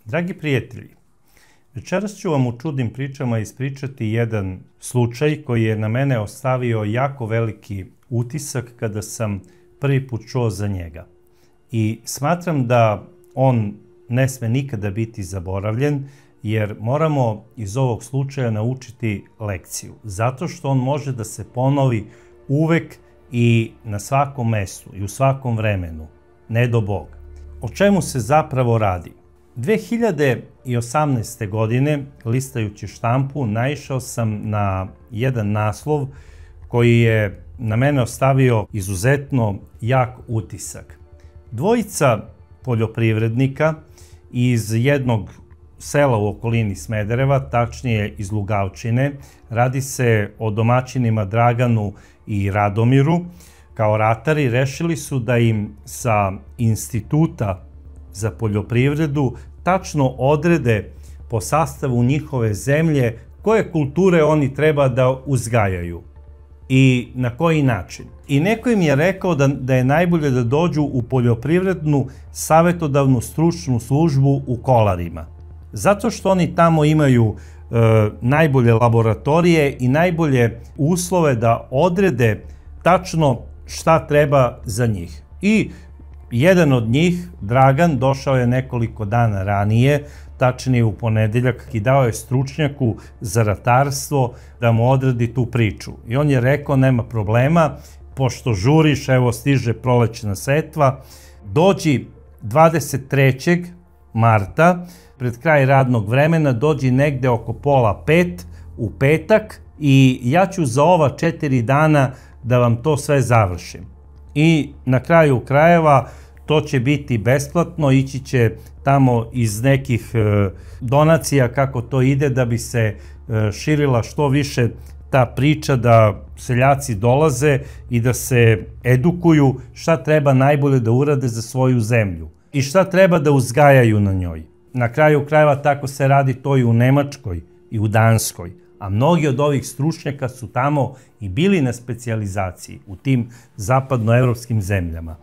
Dragi prijatelji, večeras ću vam u čudnim pričama ispričati jedan slučaj koji je na mene ostavio jako veliki utisak kada sam prvi put čuo za njega. I smatram da on ne sme nikada biti zaboravljen, jer moramo iz ovog slučaja naučiti lekciju. Zato što on može da se ponovi uvek i na svakom mestu i u svakom vremenu. Ne do Bog. O čemu se zapravo radi? 2018. godine, listajući štampu, naišao sam na jedan naslov koji je na mene ostavio izuzetno jak utisak. Dvojica poljoprivrednika iz jednog sela u okolini Smedereva, tačnije iz Lugavčine, radi se o domaćinima Draganu i Radomiru, kao ratari rešili su da im sa Instituta za poljoprivredu tačno odrede po sastavu njihove zemlje koje kulture oni treba da uzgajaju i na koji način. I neko im je rekao da je najbolje da dođu u poljoprivrednu savetodavnu stručnu službu u Kolarima. Zato što oni tamo imaju najbolje laboratorije i najbolje uslove da odrede tačno šta treba za njih. I jedan od njih, Dragan, došao je nekoliko dana ranije, tačnije u ponedeljak, i dao je stručnjaku za ratarstvo da mu odredi tu priču. I on je rekao, nema problema, pošto žuriš, evo stiže prolećna setva, dođi 23. marta, pred kraj radnog vremena, dođi negde oko 4:30 u petak i ja ću za ova 4 dana da vam to sve završim. I na kraju krajeva to će biti besplatno, ići će tamo iz nekih donacija kako to ide da bi se širila što više ta priča, da seljaci dolaze i da se edukuju šta treba najbolje da urade za svoju zemlju i šta treba da uzgajaju na njoj. Na kraju krajeva tako se radi to i u Nemačkoj i u Danskoj, a mnogi od ovih stručnjaka su tamo i bili na specijalizaciji u tim zapadnoevropskim zemljama.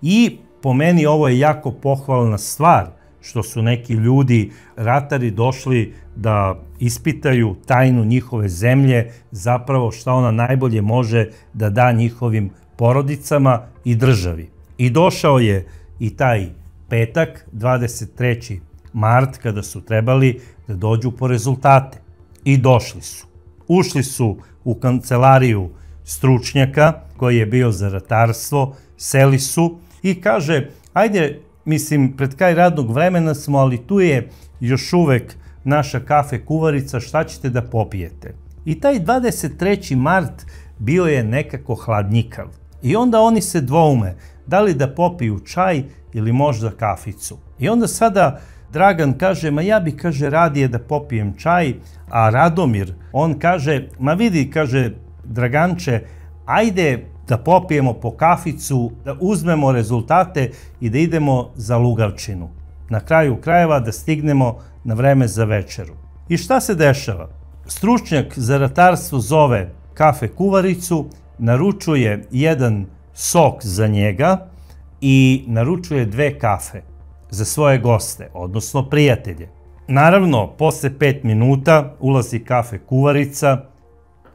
I po meni ovo je jako pohvalna stvar što su neki ljudi, ratari, došli da ispitaju tajnu njihove zemlje, zapravo šta ona najbolje može da da njihovim porodicama i državi. I došao je i taj petak, 23. mart, kada su trebali da dođu po rezultate. I došli su. Ušli su u kancelariju stručnjaka koji je bio za ratarstvo, seli su i kaže, ajde, mislim, pred kraj radnog vremena smo, ali tu je još uvek naša kafe kuvarica, šta ćete da popijete? I taj 23. mart bio je nekako hladnjikav. I onda oni se dvoume, da li da popiju čaj ili možda kaficu. I onda sada Dragan kaže, ma ja bi, kaže, radije da popijem čaj, a Radomir, on kaže, ma vidi, kaže, Draganče, ajde da popijemo po kaficu, da uzmemo rezultate i da idemo za Lugavčinu. Na kraju krajeva da stignemo na vreme za večeru. I šta se dešava? Stručnjak za ratarstvo zove kafe kuvaricu, naručuje jedan sok za njega i naručuje 2 kafe za svoje goste, odnosno prijatelje. Naravno, posle 5 minuta ulazi kafe kuvarica,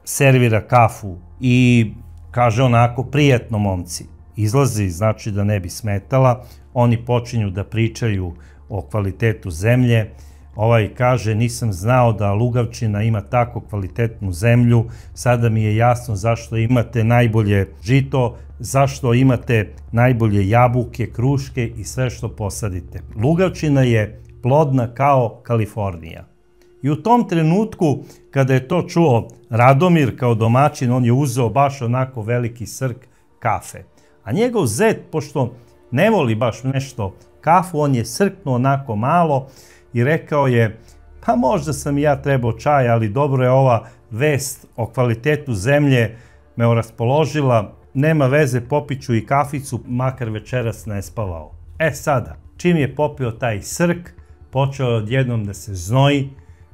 servira kafu i kaže onako, prijatno momci. Izlazi, znači da ne bi smetala, oni počinju da pričaju o kvalitetu zemlje. Ovaj kaže, nisam znao da Lugavčina ima tako kvalitetnu zemlju, sada mi je jasno zašto imate najbolje žito, zašto imate najbolje jabuke, kruške i sve što posadite. Lugavčina je plodna kao Kalifornija. I u tom trenutku, kada je to čuo Radomir kao domaćin, on je uzeo baš onako veliki srk kafe. A njegov zet, pošto ne voli baš nešto kafu, on je srknuo onako malo i rekao je, pa možda sam i ja trebao čaj, ali dobro je ova vest o kvalitetu zemlje me raspoložila, nema veze, popiću i kaficu, makar večeras ne spavao. E sada, čim je popio taj srk, počeo je odjednom da se znoji,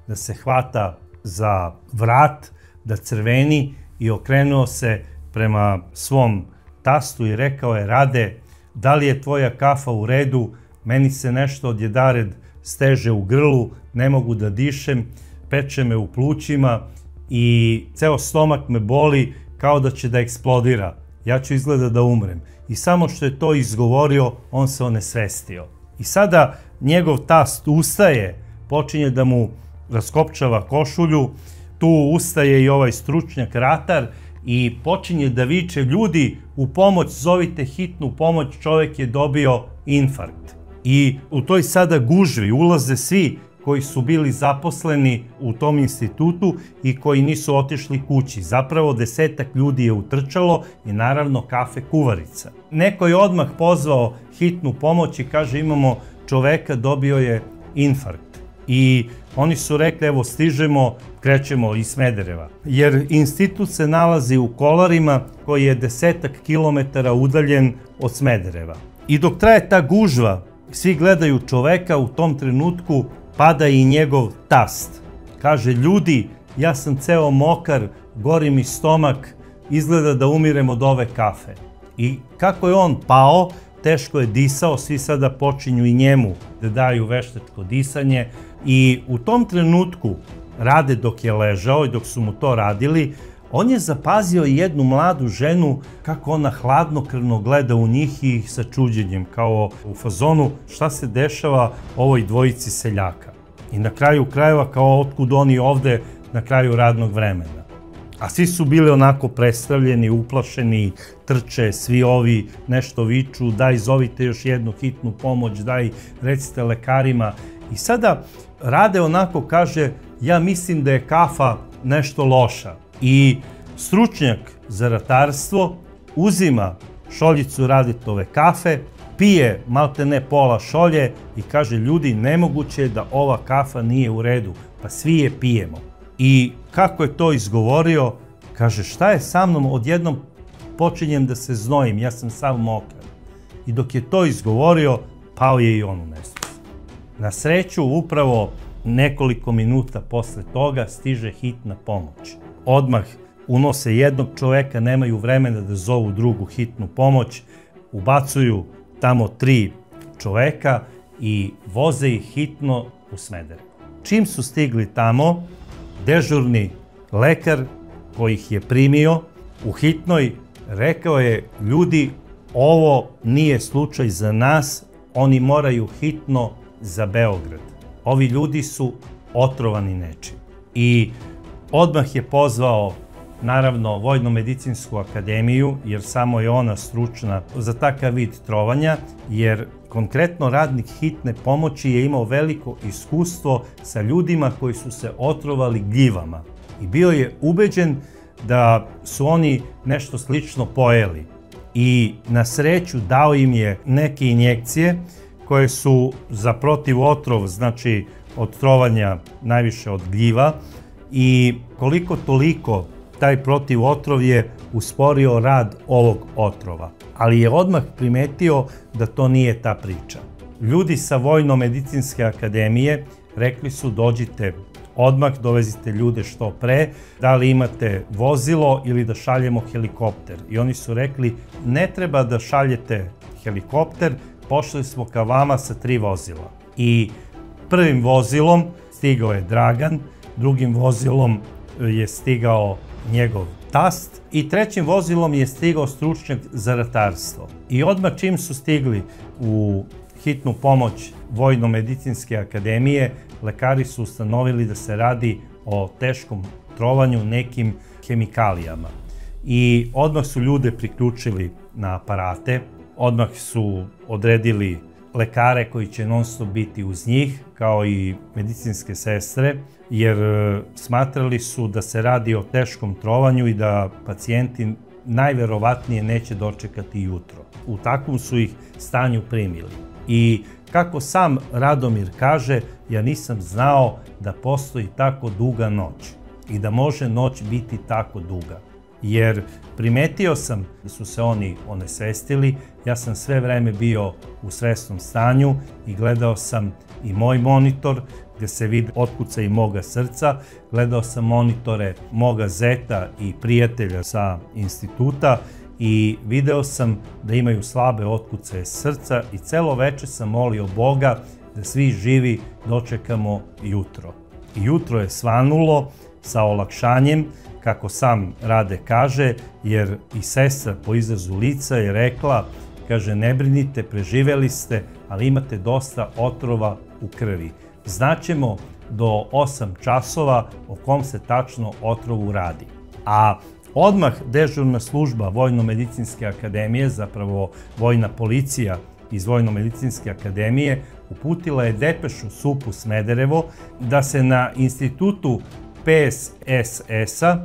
da se hvata za vrat, da crveni i okrenuo se prema svom tastu i rekao je, Rade, da li je tvoja kafa u redu, meni se nešto odjedared steže u grlu, ne mogu da dišem, peče me u plućima i ceo stomak me boli kao da će da eksplodira. Ja ću izgleda da umrem. I samo što je to izgovorio, on se onesvestio. I sada njegov tast ustaje, počinje da mu raskopčava košulju, tu ustaje i ovaj stručnjak ratar i počinje da viče: ljudi, u pomoć, zovite hitnu pomoć, čovjek je dobio infarkt. I u toj sada gužvi ulaze svi koji su bili zaposleni u tom institutu i koji nisu otišli kući. Zapravo 10-ak ljudi je utrčalo i naravno kafe kuvarica. Neko je odmah pozvao hitnu pomoć i kaže: imamo čoveka, dobio je infarkt. I oni su rekli: evo stižemo, krećemo iz Smedereva. Jer institut se nalazi u Kolarima koji je 10-ak kilometara udaljen od Smedereva. I dok traje ta gužva, svi gledaju čoveka, u tom trenutku pada i njegov tast. Kaže: ljudi, ja sam ceo mokar, gori mi stomak, izgleda da umirem od ove kafe. I kako je on pao, teško je disao, svi sada počinju i njemu da daju veštačko disanje. I u tom trenutku, Rade dok je ležao i dok su mu to radili, on je zapazio jednu mladu ženu kako ona hladnokrvno gleda u njih i sa čuđenjem, kao u fazonu šta se dešava ovoj dvojici seljaka. I na kraju krajeva kao otkud oni ovde na kraju radnog vremena. A svi su bili onako prestravljeni, uplašeni, trče, svi ovi nešto viču: daj zovite još jednu hitnu pomoć, daj recite lekarima. I sada Rade onako kaže: ja mislim da je kafa nešto loša. I stručnjak za ratarstvo uzima šoljicu Radetove kafe, pije maltene pola šolje i kaže: ljudi, nemoguće je da ova kafa nije u redu, pa svi je pijemo. I kako je to izgovorio, kaže: šta je sa mnom, odjednom počinjem da se znojim, ja sam sav mokar. I dok je to izgovorio, pao je i on u nesvest. Na sreću, upravo nekoliko minuta posle toga stiže hitna pomoć. Odmah unose jednog čoveka, nemaju vremena da zovu drugu hitnu pomoć, ubacuju tamo 3 čoveka i voze ih hitno u Smederevo. Čim su stigli tamo, dežurni lekar koji ih je primio u hitnoj rekao je: ljudi, ovo nije slučaj za nas, oni moraju hitno za Beograd. Ovi ljudi su otrovani nečim. I odmah je pozvao, naravno, Vojno-medicinsku akademiju, jer samo je ona stručna za takav vid trovanja, jer konkretno radnik hitne pomoći je imao veliko iskustvo sa ljudima koji su se otrovali gljivama. I bio je ubeđen da su oni nešto slično pojeli. I na sreću dao im je neke injekcije koje su za protivotrov, znači od trovanja najviše od gljiva, i koliko toliko taj protivotrov je usporio rad ovog otrova. Ali je odmah primetio da to nije ta priča. Ljudi sa Vojno-medicinske akademije rekli su: dođite odmah, dovezite ljude što pre, da li imate vozilo ili da šaljemo helikopter. I oni su rekli: ne treba da šaljete helikopter, pošli smo ka vama sa 3 vozila. I prvim vozilom stigao je Dragan, drugim vozilom je stigao njegov tast i trećim vozilom je stigao stručnjak za ratarstvo. I odmah čim su stigli u hitnu pomoć Vojno-medicinske akademije, lekari su ustanovili da se radi o teškom trovanju nekim hemikalijama. I odmah su ljude priključili na aparate, odmah su odredili lekare koji će non stop biti uz njih, kao i medicinske sestre, jer smatrali su da se radi o teškom trovanju i da pacijenti najverovatnije neće dočekati jutro. U takvom su ih stanju primili. I kako sam Radomir kaže, ja nisam znao da postoji tako duga noć i da može noć biti tako duga. Jer primetio sam da su se oni onesvestili, ja sam sve vreme bio u svesnom stanju i gledao sam i moj monitor gde se vidi otkucaj moga srca, gledao sam monitore moga zeta i prijatelja sa instituta i video sam da imaju slabe otkucaje srca i celo veče sam molio Boga da svi živi dočekamo jutro. I jutro je svanulo sa olakšanjem, kako sam Rade kaže, jer i sestra po izrazu lica je rekla, kaže, ne brinite, preživeli ste, ali imate dosta otrova u krvi. Znaćemo do 8 časova o kom se tačno otrovu radi. A odmah dežurna služba Vojno-medicinske akademije, zapravo vojna policija iz Vojno-medicinske akademije, uputila je depešu SUP-u Smederevo da se na institutu PSSS-a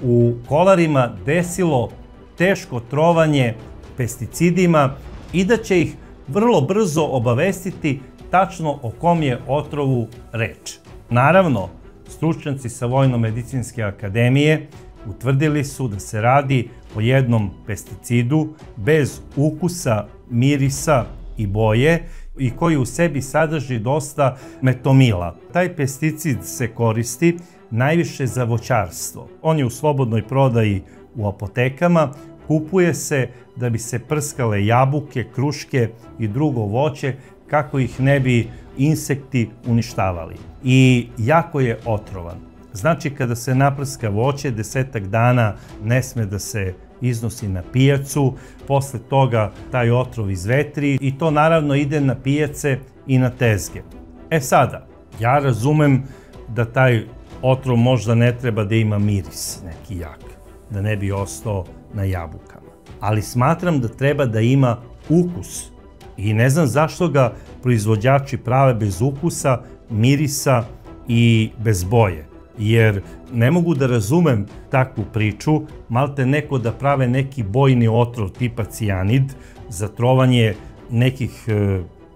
u Kolarima desilo teško trovanje pesticidima i da će ih vrlo brzo obavestiti tačno o kom je otrovu reč. Naravno, stručnjaci sa Vojno-medicinske akademije utvrdili su da se radi o jednom pesticidu bez ukusa, mirisa i boje i koji u sebi sadrži dosta metomila. Taj pesticid se koristi najviše za voćarstvo. On je u slobodnoj prodaji u apotekama, kupuje se da bi se prskale jabuke, kruške i drugo voće kako ih ne bi insekti uništavali. I jako je otrovan. Znači, kada se naprska voće, 10 dana ne sme da se iznosi na pijacu, posle toga taj otrov izvetri i to naravno ide na pijace i na tezge. E sada, ja razumem da taj otrov možda ne treba da ima miris neki jak, da ne bi ostao na jabukama. Ali smatram da treba da ima ukus i ne znam zašto ga proizvođači prave bez ukusa, mirisa i bez boje. Jer ne mogu da razumem takvu priču, malte neko da prave neki bojni otrov tipa cijanid za trovanje nekih,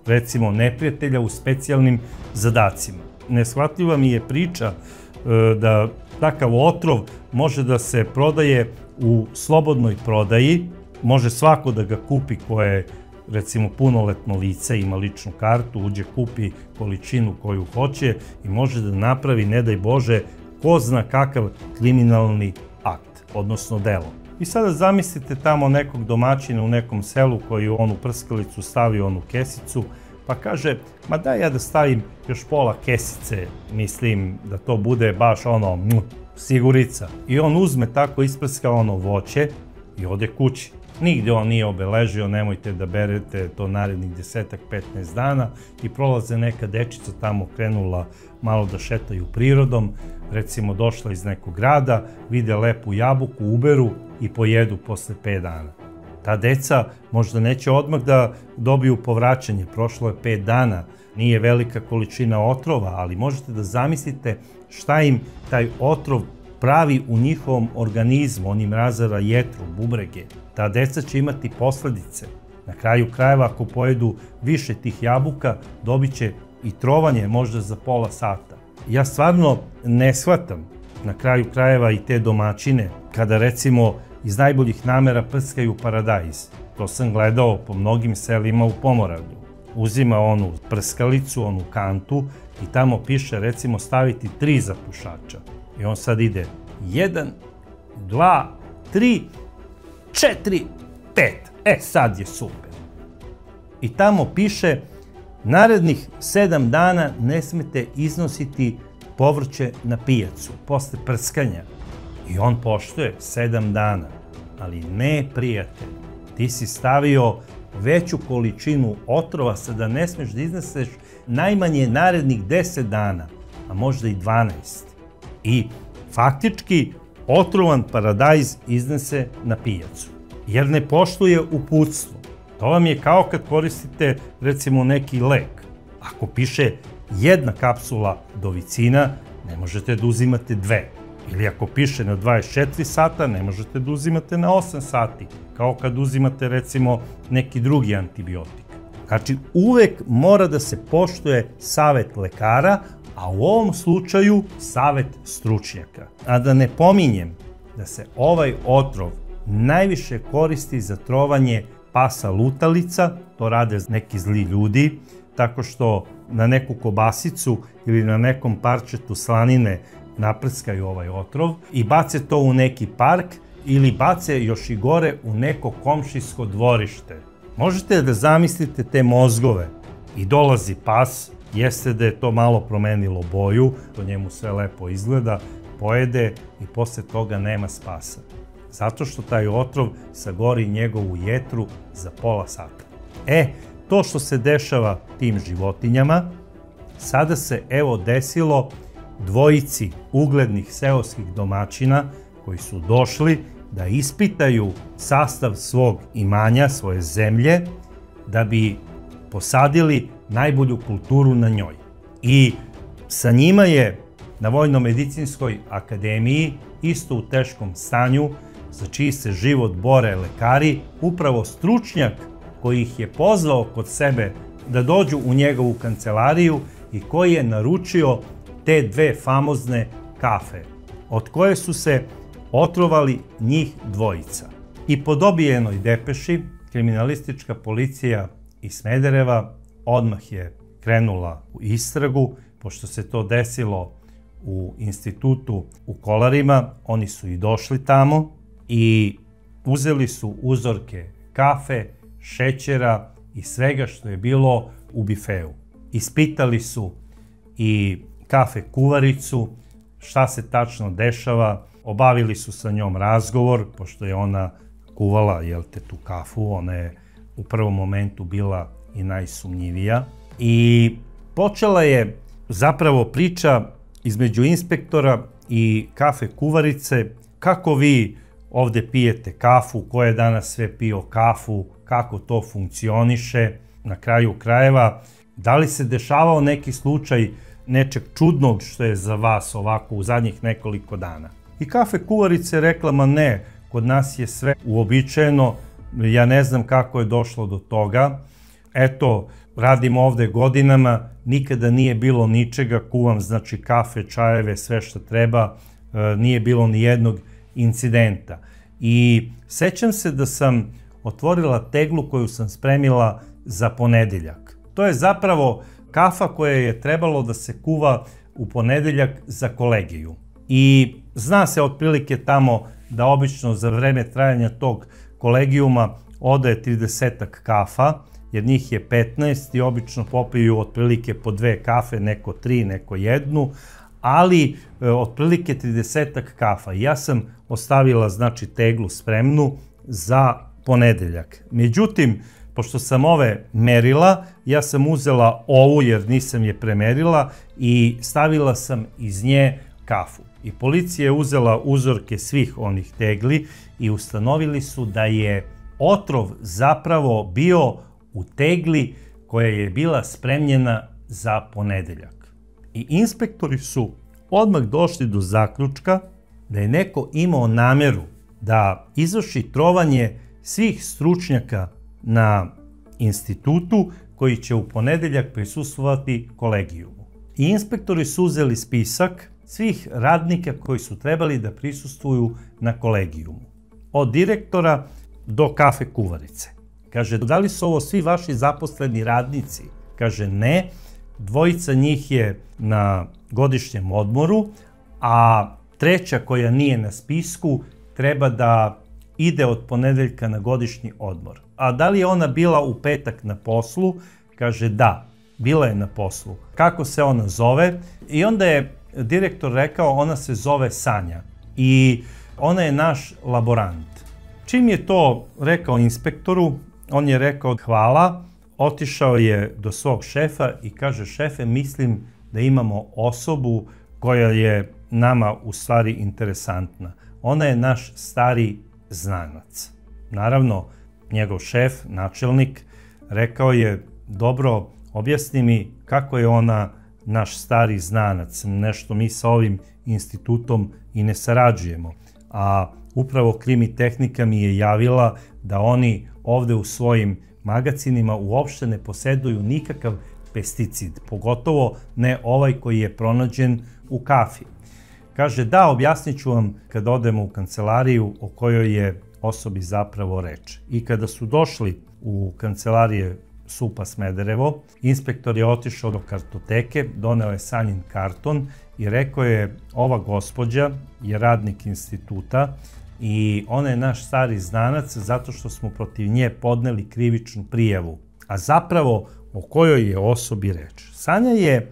recimo, neprijatelja u specijalnim zadacima. Neshvatljiva mi je priča da takav otrov može da se prodaje u slobodnoj prodaji, može svako da ga kupi ko je, recimo, punoletno lice, ima ličnu kartu, uđe, kupi količinu koju hoće i može da napravi, ne daj Bože, ko zna kakav kriminalni akt, odnosno delo. I sada zamislite tamo nekog domaćina u nekom selu koji u onu prskalicu stavi onu kesicu, pa kaže, ma daj ja da stavim još pola kesice, mislim da to bude baš ono, sigurica. I on uzme tako, isprska ono voće i ode kući. Nigde on nije obeležio, nemojte da berete to narednih 10-15 dana i prolaze neka dečica tamo krenula malo da šetaju prirodom, recimo došla iz nekog grada, vide lepu jabuku, uberu i pojedu posle 5 dana. Ta deca možda neće odmah da dobiju povraćanje, prošlo je 5 dana, nije velika količina otrova, ali možete da zamislite šta im taj otrov pravi u njihovom organizmu, on im razara jetru, bubrege. Ta deca će imati posledice. Na kraju krajeva, ako pojedu više tih jabuka, dobit će i trovanje možda za pola sata. Ja stvarno ne shvatam na kraju krajeva i te domaćine kada, recimo, iz najboljih namera prskaju paradajz. To sam gledao po mnogim selima u Pomoravlju. Uzima onu prskalicu, onu kantu i tamo piše, recimo, staviti 3 zapušača. I on sad ide 1, 2, 3, 4, 5. E, sad je super. I tamo piše, narednih 7 dana ne smete iznositi povrće na pijacu, posle prskanja. I on poštuje 7 dana. Ali ne, prijatelj, ti si stavio veću količinu otrova, sada ne smeš da izneseš najmanje narednih 10 dana, a možda i 12. I faktički otrovan paradajz iznese na pijacu, jer ne poštuje uputstvo. To vam je kao kad koristite, recimo, neki lek. Ako piše 1 kapsula dovicina, ne možete da uzimate 2. Ili ako piše na 24 sata, ne možete da uzimate na 8 sati, kao kad uzimate, recimo, neki drugi antibiotik. Znači, uvek mora da se poštuje savet lekara, a u ovom slučaju savet stručnjaka. A da ne pominjem da se ovaj otrov najviše koristi za trovanje pasa lutalica, to rade neki zli ljudi, tako što na neku kobasicu ili na nekom parčetu slanine naprskaju ovaj otrov i bace to u neki park ili bace još i gore u neko komšijsko dvorište. Možete da zamislite te mozgove I dolazi pas, jeste da je to malo promenilo boju, to njemu sve lepo izgleda, pojede i posle toga nema spasa. Zato što taj otrov sagori njegovu jetru za pola sata. To što se dešava tim životinjama, sada se evo desilo dvojici uglednih seoskih domaćina koji su došli da ispitaju sastav svog imanja, svoje zemlje, da bi posadili najbolju kulturu na njoj. I sa njima je na Vojno-medicinskoj akademiji, isto u teškom stanju, za čiji se život bore lekari, upravo stručnjak koji ih je pozvao kod sebe da dođu u njegovu kancelariju i koji je naručio te dve famozne kafe, od koje su se otrovali njih dvojica. I po dobijenoj depeši, kriminalistička policija iz Smedereva odmah je krenula u istragu, pošto se to desilo u institutu u Kolarima, oni su i došli tamo i uzeli su uzorke kafe, šećera i svega što je bilo u bifeu. Ispitali su i kafe kuvaricu, šta se tačno dešava, obavili su sa njom razgovor, pošto je ona kuvala, tu kafu, ona je u prvom momentu bila i najsumnjivija. I počela je zapravo priča između inspektora i kafe kuvarice, kako vi ovde pijete kafu, ko je danas sve pio kafu, kako to funkcioniše, na kraju krajeva, da li se dešavao neki slučaj nečeg čudnog što je za vas ovako u zadnjih nekoliko dana. I kafe kuvarica je rekla, ma ne, kod nas je sve uobičajeno, ja ne znam kako je došlo do toga, eto, radim ovde godinama, nikada nije bilo ničega, kuvam znači kafe, čajeve, sve što treba, nije bilo ni jednog incidenta. I sećam se da sam otvorila teglu koju sam spremila za ponedeljak. To je zapravo kafa koja je trebalo da se kuva u ponedeljak za kolegiju. I zna se otprilike tamo da obično za vreme trajanja tog kolegijuma ode 30-ak kafa, jer njih je 15 i obično popiju otprilike po 2 kafe, neko 3, neko 1, ali otprilike 30-ak kafa. Ja sam ostavila znači teglu spremnu za ponedeljak. Međutim, pošto sam ove merila, ja sam uzela ovu jer nisam je premerila i stavila sam iz nje kafu. I policija je uzela uzorke svih onih tegli i ustanovili su da je otrov zapravo bio u tegli koja je bila spremljena za ponedeljak. I inspektori su odmah došli do zaključka da je neko imao nameru da izvrši trovanje svih stručnjaka na institutu koji će u ponedeljak prisustvovati kolegijumu. I inspektori su uzeli spisak svih radnika koji su trebali da prisustvuju na kolegijumu. Od direktora do kafe kuvarice. Kaže, da li su ovo svi vaši zaposleni radnici? Kaže, ne. Dvojica njih je na godišnjem odmoru, a treća koja nije na spisku treba da ide od ponedeljka na godišnji odmor. A da li je ona bila u petak na poslu? Kaže, da, bila je na poslu. Kako se ona zove? I onda je direktor rekao, ona se zove Sanja i ona je naš laborant. Čim je to rekao inspektoru, on je rekao hvala, otišao je do svog šefa i kaže, šefe, mislim da imamo osobu koja je nama u stvari interesantna. Ona je naš stari znanac. Naravno, njegov šef, načelnik, rekao je, dobro, objasni mi kako je ona naš stari znanac, nešto mi sa ovim institutom i ne sarađujemo. A upravo krimitehnika mi je javila da oni ovde u svojim magacinima uopšte ne poseduju nikakav pesticid, pogotovo ne ovaj koji je pronađen u kafi. Kaže, da, objasnit ću vam kad odemo u kancelariju o kojoj je osobi zapravo reč. I kada su došli u kancelarije SUP-a Smederevo, inspektor je otišao do kartoteke, doneo je Sanjin karton i rekao je, ova gospođa je radnik instituta i ona je naš stari znanac zato što smo protiv nje podneli krivičnu prijavu. A zapravo o kojoj je osobi reč? Sanja je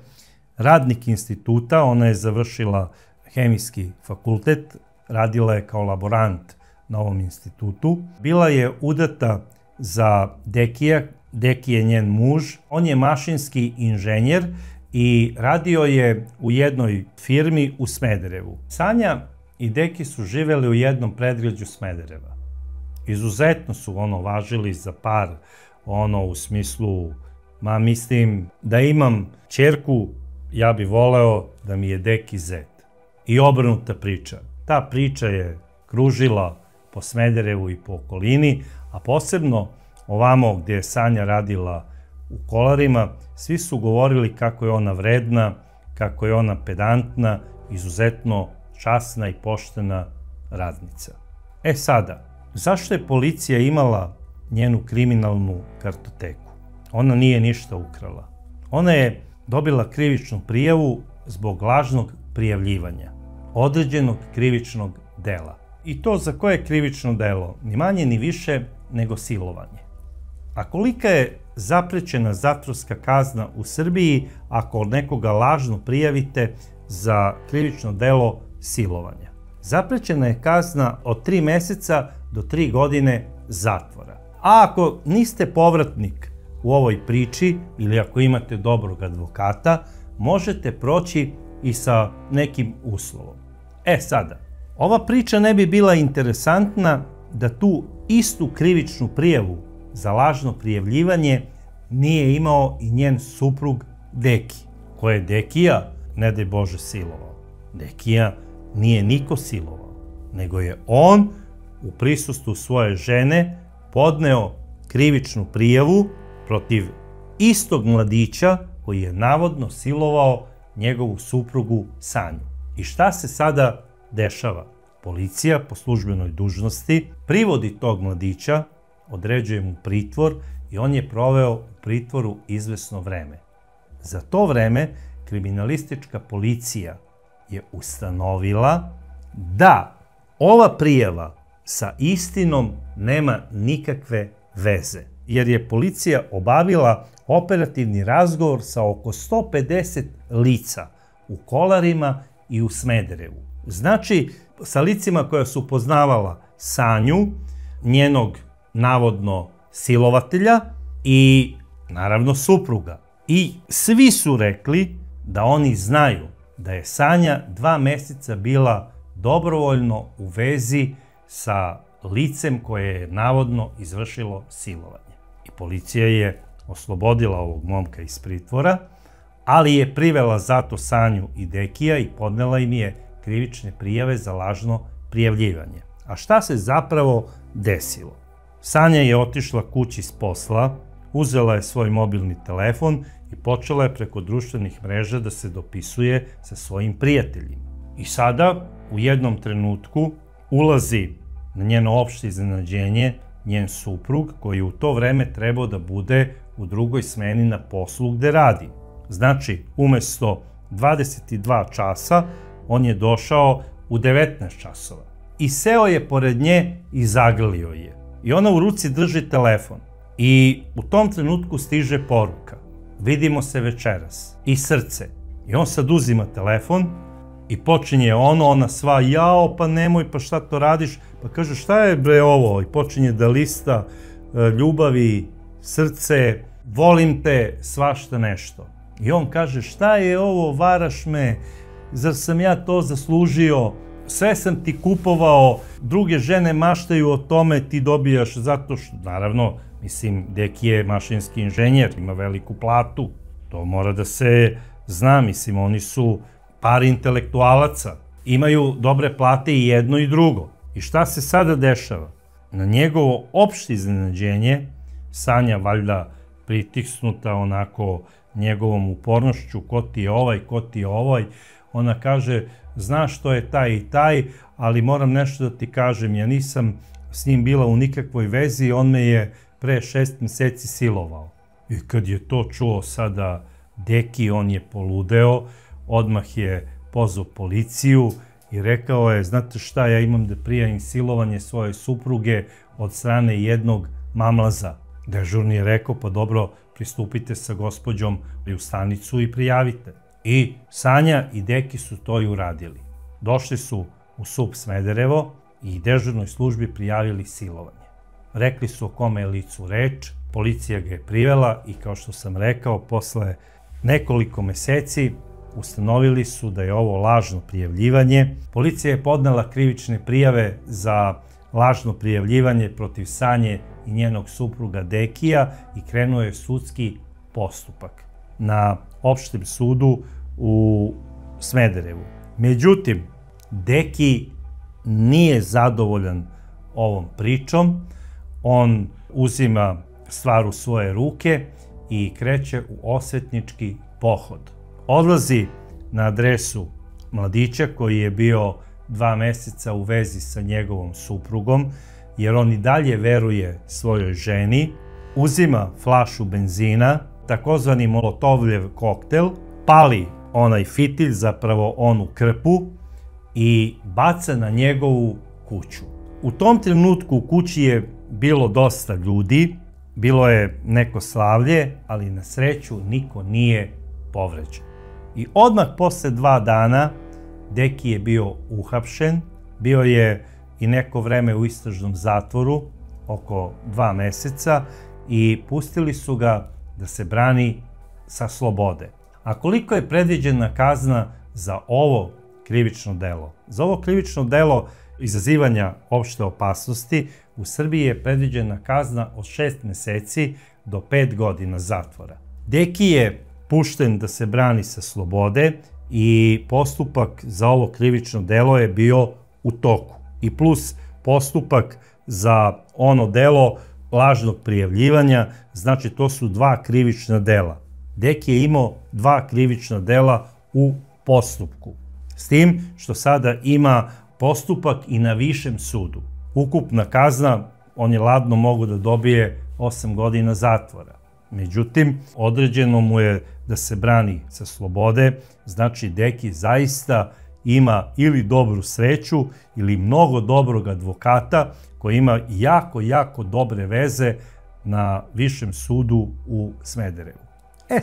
radnik instituta, ona je završila hemijski fakultet, radila je kao laborant na ovom institutu. Bila je udata za Dekija, Deki je njen muž. On je mašinski inženjer i radio je u jednoj firmi u Smederevu. Sanja i Deki su živeli u jednom predgrađu Smedereva. Izuzetno su važili za par, u smislu, mislim da imam ćerku, ja bi voleo da mi je Deki zet. I obrnuta priča. Ta priča je kružila po Smederevu i po okolini, a posebno ovamo gdje je Sanja radila u Kolarima, svi su govorili kako je ona vredna, kako je ona pedantna, izuzetno časna i poštena radnica. Sada, zašto je policija imala njenu kriminalnu kartoteku? Ona nije ništa ukrala. Ona je dobila krivičnu prijavu zbog lažnog prijavljivanja određenog krivičnog dela. I to za koje krivično delo? Ni manje ni više nego silovanje. A kolika je zaprećena zatvorska kazna u Srbiji ako nekoga lažno prijavite za krivično delo silovanja? Zaprećena je kazna od 3 meseca do 3 godine zatvora. A ako niste povratnik u ovoj priči ili ako imate dobrog advokata, možete proći i sa nekim uslovom. Sada, ova priča ne bi bila interesantna da tu istu krivičnu prijavu za lažno prijavljivanje nije imao i njen suprug Deki, koje je Dekija, ne daj Bože, silovao. Dekija nije niko silovao, nego je on u prisustvu svoje žene podneo krivičnu prijavu protiv istog mladića koji je navodno silovao njegovu suprugu Sanju. I šta se sada dešava? Policija po službenoj dužnosti privodi tog mladića, određuje mu pritvor i on je proveo u pritvoru izvesno vreme. Za to vreme kriminalistička policija je ustanovila da ova prijava sa istinom nema nikakve veze, jer je policija obavila operativni razgovor sa oko 150 lica u Kolarima i u Smederevu. Znači, sa licima koja su poznavala Sanju, njenog navodno silovatelja i naravno supruga. I svi su rekli da oni znaju da je Sanja 2 meseca bila dobrovoljno u vezi sa licem koje je navodno izvršilo silovanje. I policija je oslobodila ovog momka iz pritvora, ali je privela zato Sanju i Dekija i podnela im je krivične prijave za lažno prijavljivanje. A šta se zapravo desilo? Sanja je otišla kući s posla, uzela je svoj mobilni telefon i počela je preko društvenih mreža da se dopisuje sa svojim prijateljima. I sada, u jednom trenutku, ulazi na njeno opšte iznenađenje njen suprug, koji u to vreme trebao da bude u drugoj smeni na poslu gde radi. Znači, umesto 22 časa, on je došao u 19 časova. I seo je pored nje i zagrlio je. I ona u ruci drži telefon. I u tom trenutku stiže poruka: vidimo se večeras. I srce. I on sad uzima telefon i počinje ona sva: jao, pa nemoj, pa šta to radiš? Pa kaže: šta je bre ovo? I počinje da lista ljubavi, srce, volim te, svašta nešto. I on kaže: šta je ovo, varaš me, zar sam ja to zaslužio? Sve sam ti kupovao, druge žene maštaju o tome, ti dobijaš zato što, naravno, mislim, Deki je mašinski inženjer, ima veliku platu, to mora da se zna, mislim, oni su par intelektualaca, imaju dobre plate i jedno i drugo. I šta se sada dešava? Na njegovo opšte iznenađenje, Sanja valjda pritisnuta onako njegovom upornošću, ko ti je ovaj, ona kaže: znaš što je taj i taj, ali moram nešto da ti kažem, ja nisam s njim bila u nikakvoj vezi, on me je pre 6 meseci silovao. I kad je to čuo sada Deki, on je poludeo, odmah je pozvao policiju i rekao je: znate šta, ja imam da prijavim silovanje svoje supruge od strane jednog mamlaza. Dežurni je rekao, pa dobro, pristupite sa gospođom u stanicu i prijavite. I Sanja i Deki su to i uradili. Došli su u SUP Smederevo i dežurnoj službi prijavili silovanje. Rekli su o kome je licu reč, policija ga je privela i kao što sam rekao, posle nekoliko meseci ustanovili su da je ovo lažno prijavljivanje. Policija je podnela krivične prijave za lažno prijavljivanje protiv Sanje i njenog supruga Dekija i krenuo je sudski postupak na opštem sudu u Smederevu. Međutim, Deki nije zadovoljan ovom pričom, on uzima stvar u svoje ruke i kreće u osvetnički pohod. Odlazi na adresu mladića koji je bio 2 meseca u vezi sa njegovom suprugom, jer on i dalje veruje svojoj ženi, uzima flašu benzina, takozvani Molotovljev koktel, pali onaj fitilj, zapravo onu krpu, i baca na njegovu kuću. U tom trenutku u kući je bilo dosta ljudi, bilo je neko slavlje, ali na sreću niko nije povređen. I odmah posle 2 dana Deki je bio uhapšen, bio je i neko vreme u istražnom zatvoru, oko 2 meseca, i pustili su ga da se brani sa slobode. A koliko je predviđena kazna za ovo krivično delo? Za ovo krivično delo izazivanja opšte opasnosti u Srbiji je predviđena kazna od 6 meseci do 5 godina zatvora. Deki je pušten da se brani sa slobode i postupak za ovo krivično delo je bio u toku. I plus postupak za ono delo lažnog prijavljivanja, znači to su 2 krivična dela. Deki je imao 2 krivična dela u postupku. S tim što sada ima postupak i na višem sudu. Ukupna kazna, on je ladno mogao da dobije 8 godina zatvora. Međutim, određeno mu je da se brani sa slobode, znači Deki zaista ima ili dobru sreću ili mnogo dobrog advokata koji ima jako dobre veze na višem sudu u Smederevu.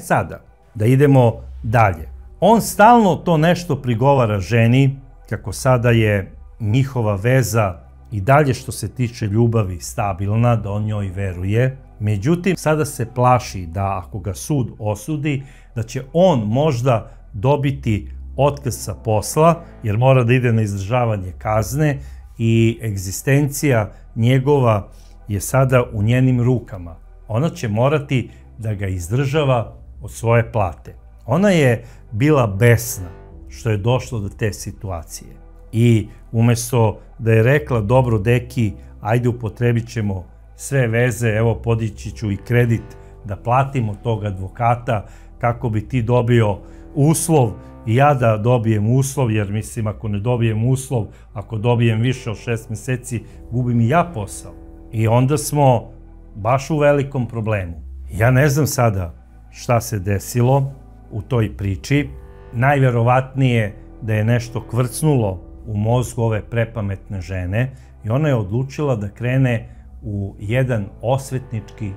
Sada, da idemo dalje. On stalno to nešto prigovara ženi, kako sada je njihova veza i dalje što se tiče ljubavi stabilna, da on njoj veruje. Međutim, sada se plaši da ako ga sud osudi, da će on možda dobiti otkaz sa posla, jer mora da ide na izdržavanje kazne i egzistencija njegova je sada u njenim rukama. Ona će morati da ga izdržava od svoje plate. Ona je bila besna što je došlo do te situacije. I umesto da je rekla, dobro Deki, ajde upotrebit ćemo sve veze, evo podići ću i kredit da platimo tog advokata kako bi ti dobio uslov i ja da dobijem uslov, jer mislim ako ne dobijem uslov, ako dobijem više od 6 meseci, gubim i ja posao. I onda smo baš u velikom problemu. Ja ne znam sada šta se desilo u toj priči. Najverovatnije da je nešto kvrcnulo u mozgu ove prepametne žene i ona je odlučila da krene u jedan osvetnički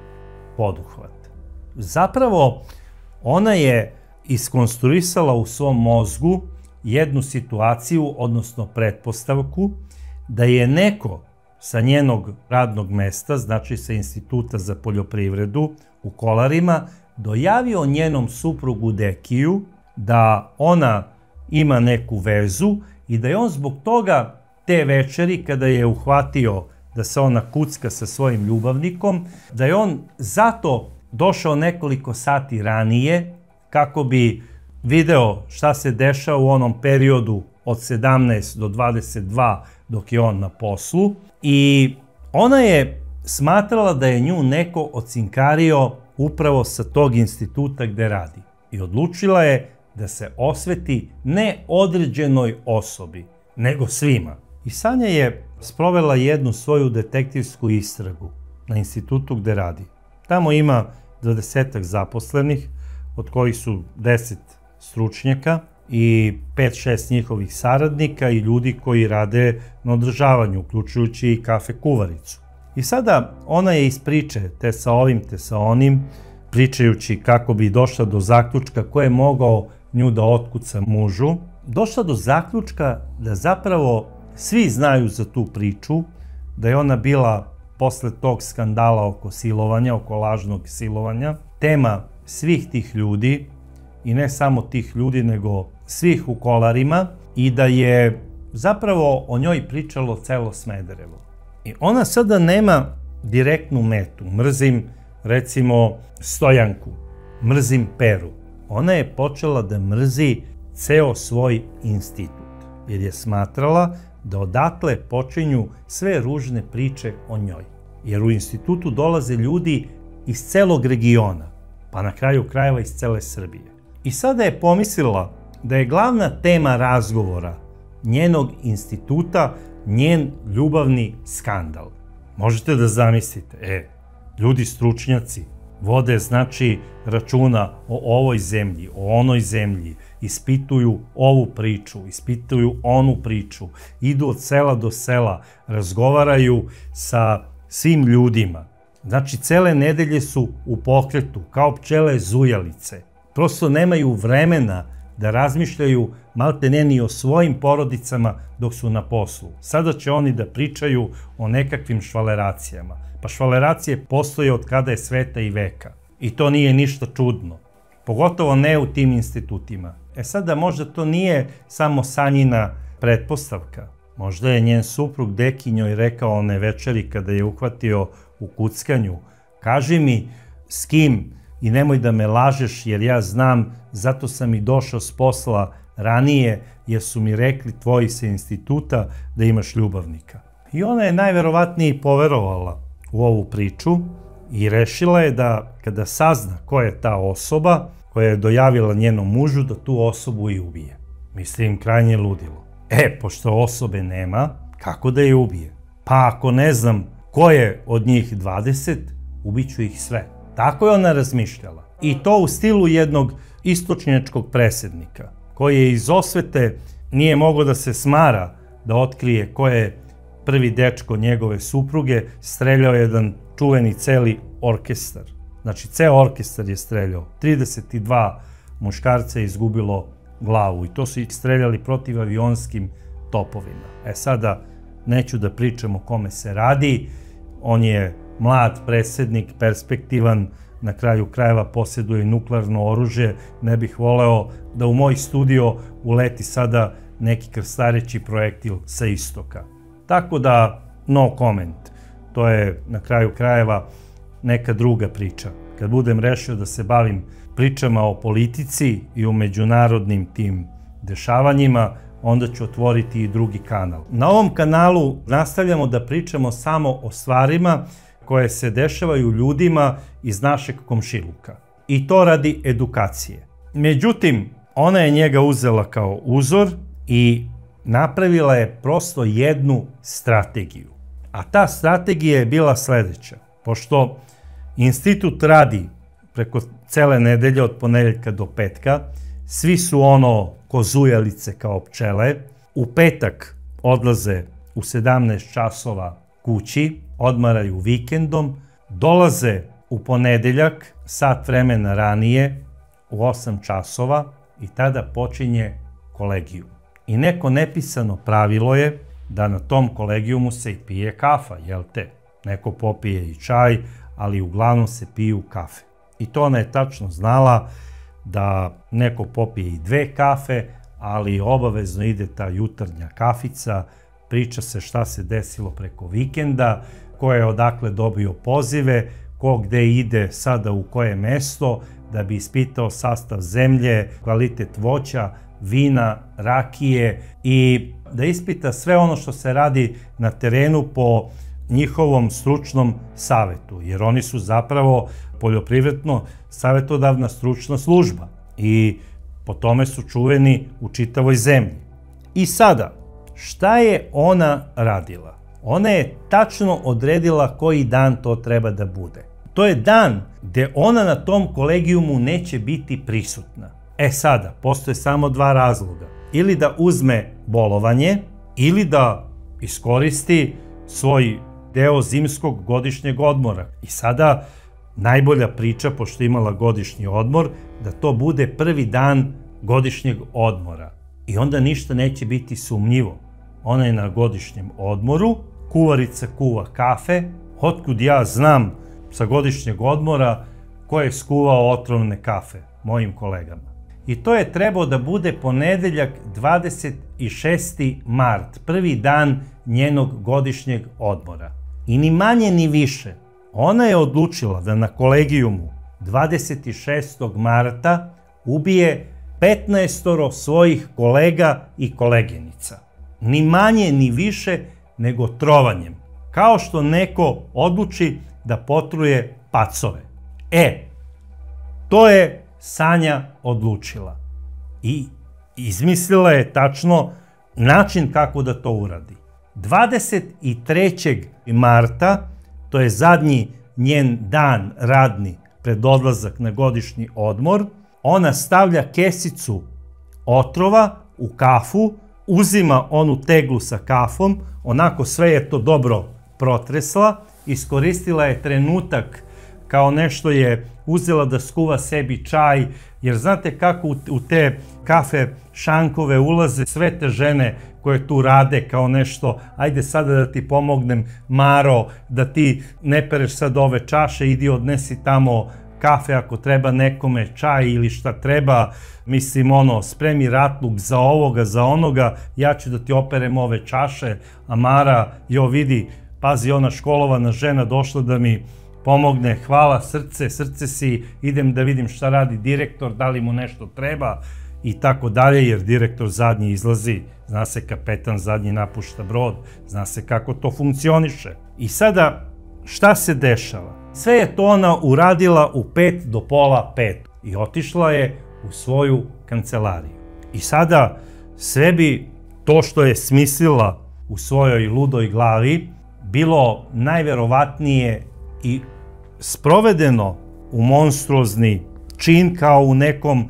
poduhvat. Zapravo, ona je iskonstruisala u svom mozgu jednu situaciju, odnosno pretpostavku, da je neko sa njenog radnog mesta, znači sa Instituta za poljoprivredu u Kolarima, dojavio njenom suprugu Dekiju da ona ima neku vezu i da je on zbog toga te večeri, kada je uhvatio da se ona kucka sa svojim ljubavnikom, da je on zato došao nekoliko sati ranije kako bi video šta se dešava u onom periodu od 17 do 22 dok je on na poslu, i ona je smatrala da je nju neko ocinkario upravo sa tog instituta gde radi i odlučila je da se osveti ne određenoj osobi, nego svima. I Sanja je sprovela jednu svoju detektivsku istragu na institutu gde radi. Tamo ima 20 zaposlenih, od kojih su 10 stručnjaka i 5-6 njihovih saradnika i ljudi koji rade na održavanju, uključujući i kafe kuvaricu. I sada ona je iz priče, te sa ovim, te sa onim, pričajući kako bi došla do zaključka ko je mogao nju da otkuca mužu, došla do zaključka da zapravo svi znaju za tu priču, da je ona bila posle tog skandala oko silovanja, oko lažnog silovanja, tema svih tih ljudi, i ne samo tih ljudi, nego svih u Kolarima, i da je zapravo o njoj pričalo celo Smederevo. I ona sada nema direktnu metu. Mrzim, recimo, Stojanku, mrzim Peru. Ona je počela da mrzi ceo svoj institut, jer je smatrala da odatle počinju sve ružne priče o njoj. Jer u institutu dolaze ljudi iz celog regiona, pa na kraju krajeva iz cele Srbije. I sada je pomislila da je glavna tema razgovora njenog instituta njen ljubavni skandal. Možete da zamislite, ljudi stručnjaci vode, znači, računa o ovoj zemlji, o onoj zemlji, ispituju ovu priču, ispituju onu priču, idu od sela do sela, razgovaraju sa svim ljudima. Znači, cele nedelje su u pokretu, kao pčele zujalice. Prosto nemaju vremena da razmišljaju maltene ni o svojim porodicama dok su na poslu. Sada će oni da pričaju o nekakvim švaleracijama. Pa švaleracije postoje od kada je sveta i veka. I to nije ništa čudno. Pogotovo ne u tim institutima. Sada možda to nije samo Sanjina pretpostavka. Možda je njen suprug Deki njoj rekao one večeri kada je uhvatio u kuckanju: kaži mi s kim i nemoj da me lažeš, jer ja znam, zato sam i došao s posla ranije, jer su mi rekli tvoji sa instituta da imaš ljubavnika. I ona je najverovatnije poverovala u ovu priču i rešila je da kada sazna ko je ta osoba koja je dojavila njenom mužu, da tu osobu i ubije. Mislim, krajnje ludilo. Pošto osobe nema, kako da je ubije? Pa ako ne znam ko je od njih 20, ubiću ih sve. Tako je ona razmišljala. I to u stilu jednog istočnjačkog presednika, koji je iz osvete nije mogao da se smara da otkrije ko je prvi dečko njegove supruge, streljao jedan čuveni celi orkestar. Znači, ceo orkestar je streljao. 32 muškarca je izgubilo glavu i to su ih streljali protiv avionskim topovima. Sada neću da pričam o kome se radi. On je mlad presednik, perspektivan, na kraju krajeva posjeduje nuklearno oružje. Ne bih voleo da u moj studio uleti sada neki krstareći projektil sa istoka. Tako da, no comment. To je na kraju krajeva neka druga priča. Kad budem rešio da se bavim pričama o politici i o međunarodnim tim dešavanjima, onda ću otvoriti i drugi kanal. Na ovom kanalu nastavljamo da pričamo samo o stvarima koje se dešavaju ljudima iz našeg komšiluka. I to radi edukacije. Međutim, ona je njega uzela kao uzor i napravila je prosto jednu strategiju. A ta strategija je bila sledeća. Pošto institut radi preko cele nedelje od ponedeljka do petka, svi su ono ko zujalice kao pčele, u petak odlaze u 17 časova kući, odmaraju vikendom, dolaze u ponedeljak, sat vremena ranije, u 8 časova i tada počinje kolegijum. I neko nepisano pravilo je da na tom kolegijumu se i pije kafa, jel te? Neko popije i čaj, ali uglavnom se piju kafe. I to ona je tačno znala da neko popije i 2 kafe, ali obavezno ide ta jutarnja kafica, priča se šta se desilo preko vikenda, ko je odakle dobio pozive, ko gde ide sada u koje mesto, da bi ispitao sastav zemlje, kvalitet voća, vina, rakije i da ispita sve ono što se radi na terenu po njihovom stručnom savetu, jer oni su zapravo poljoprivredno savetodavna stručna služba i po tome su čuveni u čitavoj zemlji. I sada, šta je ona radila? Ona je tačno odredila koji dan to treba da bude. To je dan gde ona na tom kolegijumu neće biti prisutna. Sada, postoje samo 2 razloga. Ili da uzme bolovanje, ili da iskoristi svoj deo zimskog godišnjeg odmora. I sada najbolja priča, pošto je imala godišnji odmor, da to bude prvi dan godišnjeg odmora. I onda ništa neće biti sumnjivo. Ona je na godišnjem odmoru, kuvarica kuva kafe, otkud ja znam sa godišnjeg odmora ko je skuvao otrovne kafe mojim kolegama. I to je trebao da bude ponedeljak 26. mart, prvi dan njenog godišnjeg odmora. I ni manje ni više, ona je odlučila da na kolegijumu 26. marta ubije 15 svojih kolega i koleginica. Ni manje ni više nego trovanjem. Kao što neko odluči da potruje pacove. To je Sanja odlučila. I izmislila je tačno način kako da to uradi. 23. marta, to je zadnji njen dan radni pred odlazak na godišnji odmor, ona stavlja kesicu otrova u kafu, uzima onu teglu sa kafom, onako sve je to dobro protresla, iskoristila je trenutak kao nešto je uzela da skuva sebi čaj, jer znate kako u te kafe šankove ulaze sve te žene koje tu rade kao nešto, ajde sada da ti pomognem Maro, da ti ne pereš sad ove čaše, idi odnesi tamo kafe ako treba nekome, čaj ili šta treba, mislim spremi ratluk za ovoga, za onoga, ja ću da ti operem ove čaše, a Mara, vidi, pazi, ona školovana žena došla da mi pomogne, hvala, srce si, idem da vidim šta radi direktor, da li mu nešto treba i tako dalje, jer direktor zadnji izlazi, zna se kapetan zadnji napušta brod, zna se kako to funkcioniše. I sada, šta se dešava? Sve je to ona uradila u 5 do pola 5 i otišla je u svoju kancelariju. I sada sve bi to što je smislila u svojoj ludoj glavi bilo najverovatnije i sprovedeno u monstruozni čin kao u nekom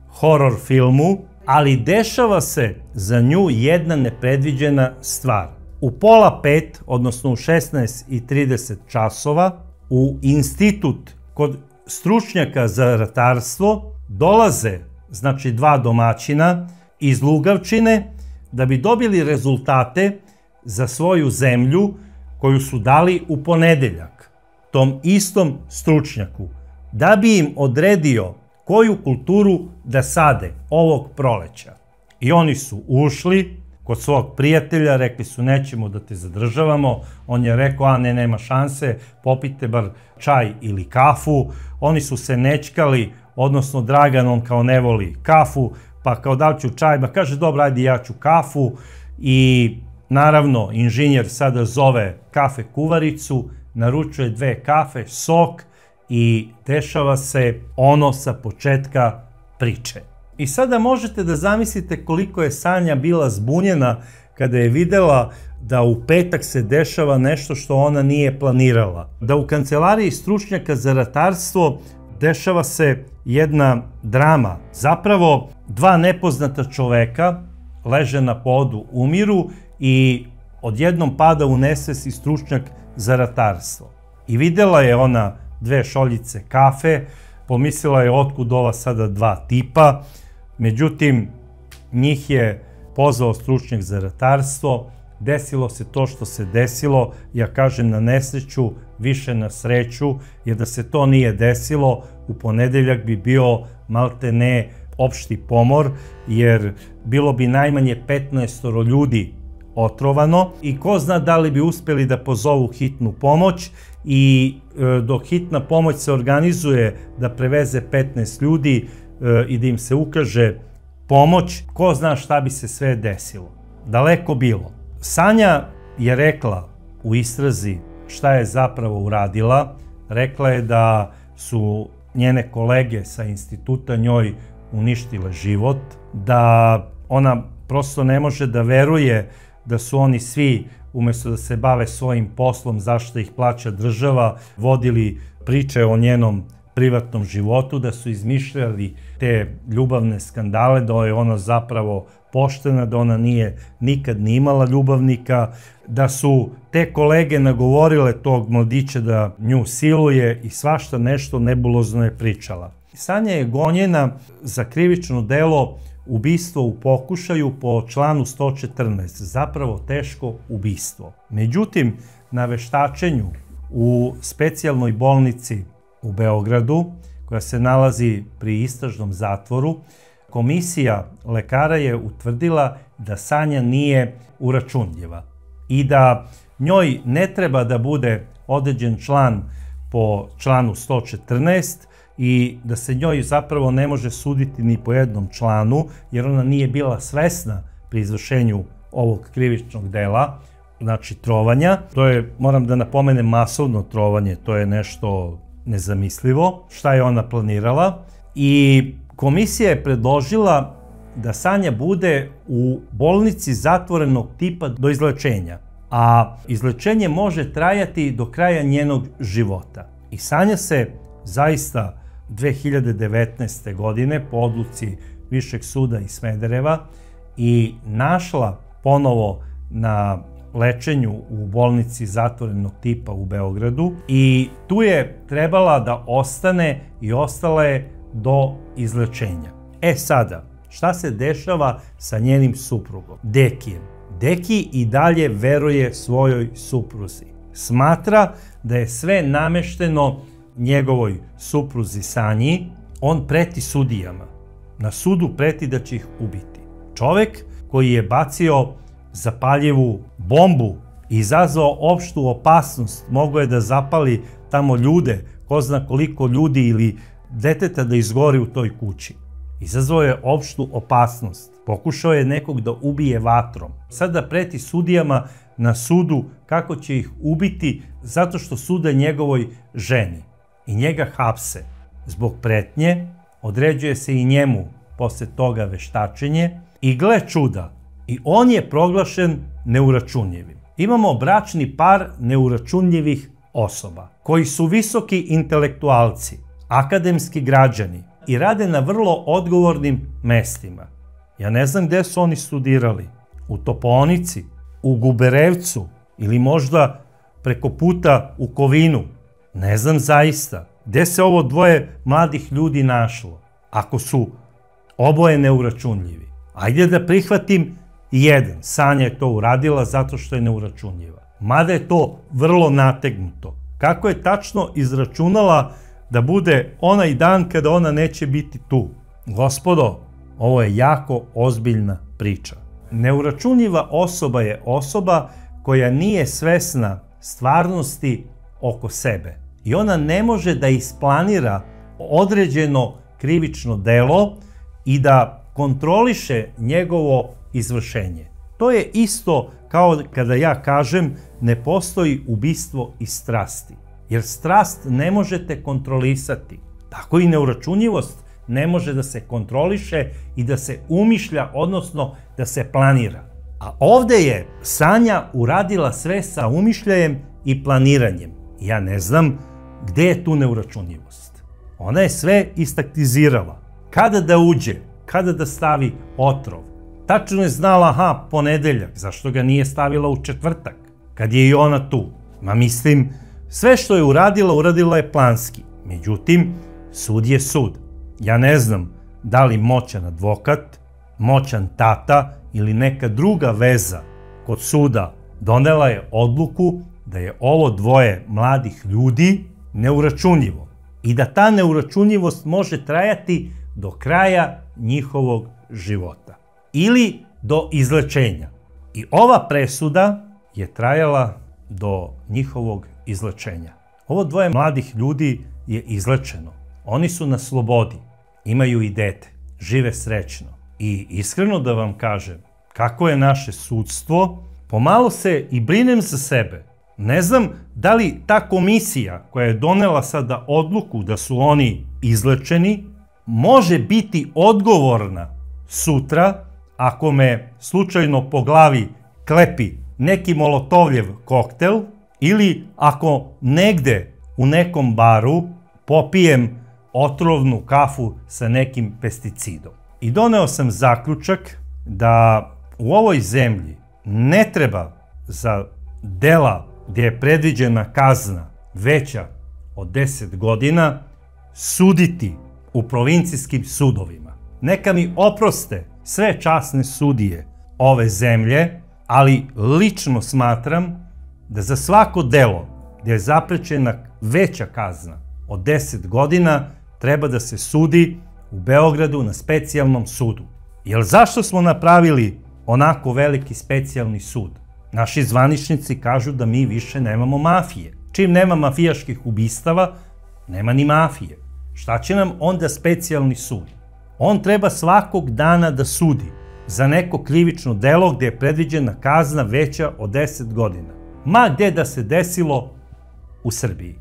horor filmu, ali dešava se za nju jedna nepredviđena stvar. U pola 5, odnosno u 16:30 časova, u institut kod stručnjaka za ratarstvo dolaze, znači 2 domaćina iz Lugavčine, da bi dobili rezultate za svoju zemlju koju su dali u ponedeljak tom istom stručnjaku, da bi im odredio koju kulturu da sade ovog proleća. I oni su ušli kod svog prijatelja, rekli su nećemo da te zadržavamo, on je rekao nema šanse, popite bar čaj ili kafu, oni su se nečkali, odnosno Dragan, on kao ne voli kafu, pa kao da ću čaj, ba kaže dobro, ajde ja ću kafu. I naravno inženjer sada zove kafe kuvaricu, naručuje 2 kafe, sok i dešava se ono sa početka priče. I sada možete da zamislite koliko je Sanja bila zbunjena kada je videla da u petak se dešava nešto što ona nije planirala. Da u kancelariji stručnjaka za ratarstvo dešava se jedna drama. Zapravo 2 nepoznata čoveka leže na podu, umiru i odjednom pada u nesvest i stručnjak za ratarstvo. I videla je ona 2 šoljice kafe, pomislila je otkud ova sada 2 tipa, međutim njih je pozvao stručnjak za ratarstvo, desilo se to što se desilo, ja kažem na nesreću, više na sreću, jer da se to nije desilo, u ponedeljak bi bio maltene opšti pomor, jer bilo bi najmanje 15 ljudi otrovano i ko zna da li bi uspeli da pozovu hitnu pomoć. I dok hitna pomoć se organizuje da preveze 15 ljudi i da im se ukaže pomoć, ko zna šta bi se sve desilo. Daleko bilo. Sanja je rekla u istrazi šta je zapravo uradila. Rekla je da su njene kolege sa instituta njoj uništile život, da ona prosto ne može da veruje da su oni svi, umesto da se bave svojim poslom, zašto ih plaća država, vodili priče o njenom privatnom životu, da su izmišljali te ljubavne skandale, da je ona zapravo poštena, da ona nije nikad ni imala ljubavnika, da su te kolege nagovorile tog mladića da nju siluje i svašta nešto nebulozno je pričala. Sanja je gonjena za krivično delo ubistvo u pokušaju po članu 114, zapravo teško ubistvo. Međutim, na veštačenju u specijalnoj bolnici u Beogradu, koja se nalazi pri istražnom zatvoru, komisija lekara je utvrdila da Sanja nije uračunljiva i da njoj ne treba da bude određen član po članu 114 i da se njoj zapravo ne može suditi ni po jednom članu, jer ona nije bila svesna pri izvršenju ovog krivičnog dela, znači trovanja. To je, moram da napomenem, masovno trovanje, to je nešto nezamislivo. Šta je ona planirala? I komisija je predložila da Sanja bude u bolnici zatvorenog tipa do izlečenja, a izlečenje može trajati do kraja njenog života. I Sanja se zaista 2019. godine po odluci Višeg suda iz Smedereva i našla ponovo na lečenju u bolnici zatvorenog tipa u Beogradu i tu je trebala da ostane i ostala je do izlečenja. Sada, šta se dešava sa njenim suprugom, Dekijem? Deki i dalje veruje svojoj supruzi. Smatra da je sve namešteno njegovoj supruzi Sanji. On preti sudijama. Na sudu preti da će ih ubiti. Čovek koji je bacio zapaljivu bombu i izazvao opštu opasnost, mogao je da zapali tamo ljude, ko zna koliko ljudi ili deteta da izgori u toj kući. Izazvao je opštu opasnost. Pokušao je nekog da ubije vatrom. Sada preti sudijama na sudu kako će ih ubiti zato što sude njegovoj ženi. I njega hapse. Zbog pretnje određuje se i njemu posle toga veštačenje i gle čuda, i on je proglašen neuračunljivim. Imamo bračni par neuračunljivih osoba koji su visoki intelektualci, akademski građani i rade na vrlo odgovornim mestima. Ja ne znam gde su oni studirali, u Topoonici, u Guberevcu ili možda preko puta u Kovinu. Ne znam zaista gde se ovo dvoje mladih ljudi našlo, ako su oboje neuračunljivi. Ajde da prihvatim jedan, Sanja je to uradila zato što je neuračunljiva. Mada je to vrlo nategnuto. Kako je tačno izračunala da bude onaj dan kada ona neće biti tu? Gospodo, ovo je jako ozbiljna priča. Neuračunljiva osoba je osoba koja nije svesna stvarnosti oko sebe. I ona ne može da isplanira određeno krivično delo i da kontroliše njegovo izvršenje. To je isto kao kada ja kažem ne postoji ubistvo iz strasti. Jer strast ne možete kontrolisati. Tako i neuračunljivost ne može da se kontroliše i da se umišlja, odnosno da se planira. A ovde je Sanja uradila sve sa umišljajem i planiranjem. Ja ne znam gde je tu neuračunljivost. Ona je sve istaktizirala. Kada da uđe, kada da stavi otrov. Tačno je znala, ponedeljak, zašto ga nije stavila u četvrtak, kad je i ona tu. Mislim, sve što je uradila, uradila je planski. Međutim, sud je sud. Ja ne znam da li moćan advokat, moćan tata ili neka druga veza kod suda donela je odluku da je ovo dvoje mladih ljudi neuračunljivo i da ta neuračunljivost može trajati do kraja njihovog života ili do izlečenja. I ova presuda je trajala do njihovog izlečenja. Ovo dvoje mladih ljudi je izlečeno. Oni su na slobodi, imaju i dete, žive srećno. I iskreno da vam kažem, kako je naše sudstvo, pomalo se i brinem za sebe. Ne znam da li ta komisija koja je donela sada odluku da su oni izlečeni, može biti odgovorna sutra ako me slučajno po glavi klepi neki molotovljev koktel ili ako negde u nekom baru popijem otrovnu kafu sa nekim pesticidom. I doneo sam zaključak da u ovoj zemlji ne treba za dela gdje je predviđena kazna veća od 10 godina suditi u provincijskim sudovima. Neka mi oproste sve časne sudije ove zemlje, ali lično smatram da za svako delo gdje je zaprećena veća kazna od 10 godina treba da se sudi u Beogradu na specijalnom sudu. Jer zašto smo napravili onako veliki specijalni sud? Naši zvaničnici kažu da mi više nemamo mafije. Čim nema mafijaških ubistava, nema ni mafije. Šta će nam onda specijalni sud? On treba svakog dana da sudi za neko krivično delo gdje je predviđena kazna veća od 10 godina. Ma gde da se desilo u Srbiji.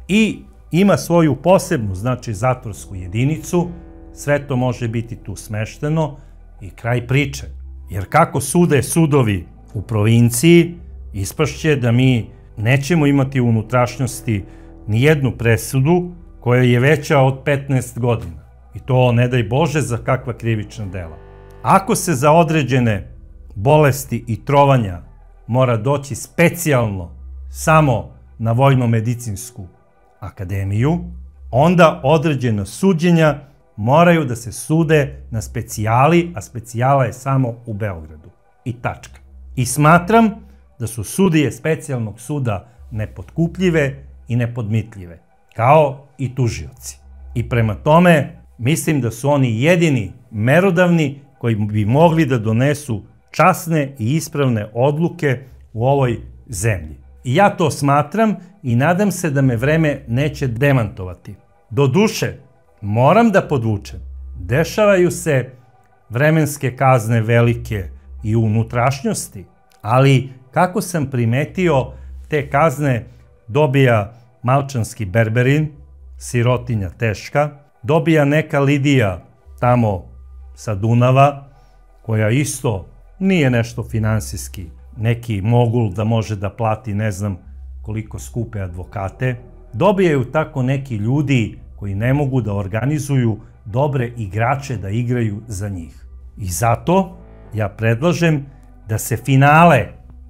I ima svoju posebnu, znači zatvorsku jedinicu, sve to može biti tu smešteno i kraj priče. Jer kako sude sudovi u provinciji, ispašće da mi nećemo imati u unutrašnjosti ni jednu presudu koja je veća od 15 godina. I to ne daj Bože za kakva krivična dela. Ako se za određene bolesti i trovanja mora doći specijalno samo na Vojno-medicinsku akademiju, onda određena suđenja moraju da se sude na specijali, a specijala je samo u Beogradu. I tačka. I smatram da su sudije specijalnog suda nepotkupljive i nepodmitljive, kao i tužioci. I prema tome, mislim da su oni jedini merodavni koji bi mogli da donesu časne i ispravne odluke u ovoj zemlji. I ja to smatram i nadam se da me vreme neće demantovati. Doduše, moram da podvučem, dešavaju se vremenske kazne velike i u unutrašnjosti, ali kako sam primetio, te kazne dobija malčanski berberin, sirotinja teška, dobija neka Lidija tamo sa Dunava, koja isto nije nešto finansijski, neki mogul da može da plati ne znam koliko skupe advokate, dobijaju tako neki ljudi koji ne mogu da organizuju dobre igrače da igraju za njih. I zato ja predlažem da se finale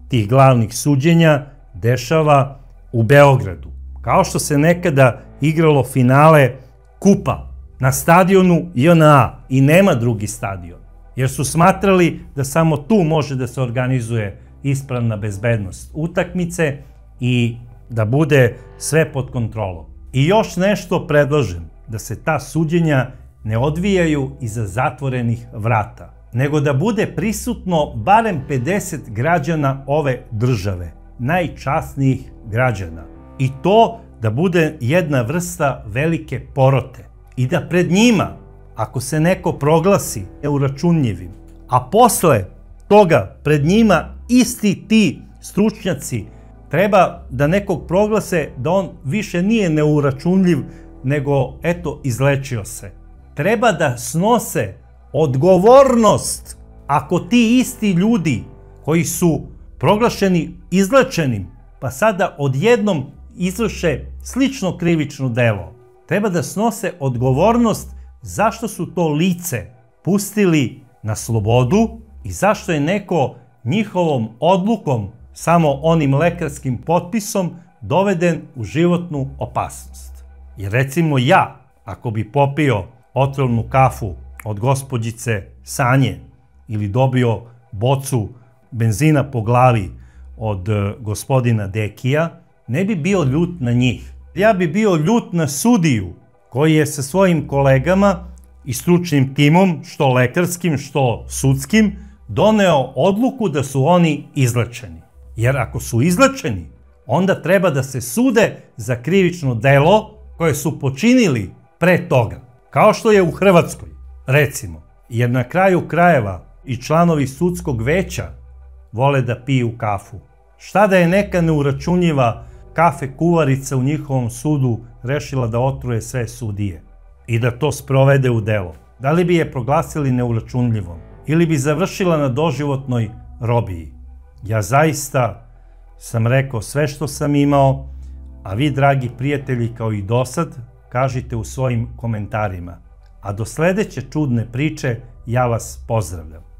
tih glavnih suđenja dešava u Beogradu. Kao što se nekada igralo finale kupa na stadionu JNA i nema drugi stadion. Jer su smatrali da samo tu može da se organizuje ispravna bezbednost utakmice i da bude sve pod kontrolom. I još nešto predlažem, da se ta suđenja ne odvijaju iza zatvorenih vrata, nego da bude prisutno barem 50 građana ove države, najčasnijih građana. I to da bude jedna vrsta velike porote. I da pred njima, ako se neko proglasi neuračunljivim, a posle toga pred njima isti ti stručnjaci treba da nekog proglase da on više nije neuračunljiv, nego eto izlečio se. Treba da snose odgovornost ako ti isti ljudi koji su proglašeni izlečenim, pa sada odjednom izvrše slično krivično delo. Treba da snose odgovornost zašto su to lice pustili na slobodu i zašto je neko njihovom odlukom, samo onim lekarskim potpisom, doveden u životnu opasnost. Jer recimo ja, ako bi popio otrovnu kafu od gospođice Sanje ili dobio bocu benzina po glavi od gospodina Dekija, ne bi bio ljut na njih. Ja bi bio ljut na sudiju koji je sa svojim kolegama i stručnim timom, što lekarskim, što sudskim, doneo odluku da su oni izlečeni. Jer ako su izlečeni, onda treba da se sude za krivično delo koje su počinili pre toga. Kao što je u Hrvatskoj, recimo. Jer na kraju krajeva i članovi sudskog veća vole da piju kafu. Šta da je neka neuračunljiva kafe kuvarica u njihovom sudu rešila da otruje sve sudije i da to sprovede u delo? Da li bi je proglasili neuračunljivom? Ili bi završila na doživotnoj robiji? Ja zaista sam rekao sve što sam imao, a vi, dragi prijatelji, kao i dosad, kažite u svojim komentarima. A do sledeće čudne priče ja vas pozdravljam.